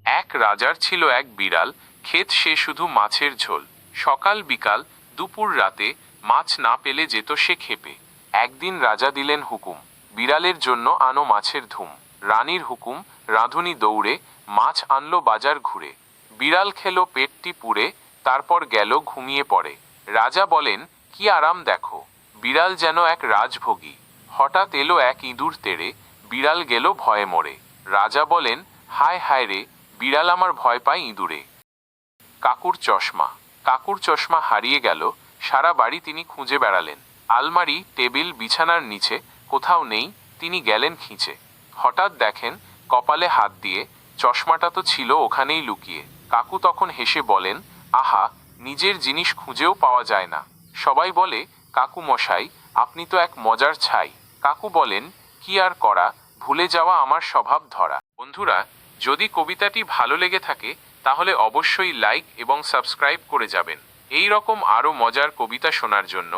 এক রাজার ছিল এক বিড়াল, খেত সে শুধু মাছের ঝোল। সকাল বিকাল দুপুর রাতে মাছ না পেলে যেত সে ক্ষেপে। একদিন রাজা দিলেন হুকুম, বিড়ালের জন্য আনো মাছের ধুম। রানীর হুকুম, রাঁধুনি দৌড়ে মাছ আনলো বাজার ঘুরে। বিড়াল খেলো পেটটি পুড়ে, তারপর গেল ঘুমিয়ে পড়ে। রাজা বলেন, কি আরাম দেখো, বিড়াল যেন এক রাজভোগী। হঠাৎ এলো এক ইঁদুর তেড়ে, বিড়াল গেল ভয়ে মরে। রাজা বলেন, হায় হায় রে, বিড়াল আমার ভয় পায় ইঁদুরে। কাকুর চশমা। কাকুর চশমা হারিয়ে গেল, সারা বাড়ি তিনি খুঁজে বেড়ালেন। আলমারি, টেবিল, বিছানার নিচে কোথাও নেই, তিনি গেলেন খিঁচে। হঠাৎ দেখেন কপালে হাত দিয়ে, চশমাটা তো ছিল ওখানেই লুকিয়ে। কাকু তখন হেসে বলেন, আহা, নিজের জিনিস খুঁজেও পাওয়া যায় না। সবাই বলে, কাকু মশাই, আপনি তো এক মজার ছাই। কাকু বলেন, কি আর করা, ভুলে যাওয়া আমার স্বভাব ধরা। বন্ধুরা, যদি কবিতাটি ভালো লেগে থাকে তাহলে অবশ্যই লাইক এবং সাবস্ক্রাইব করে যাবেন। এই রকম আরও মজার কবিতা শোনার জন্য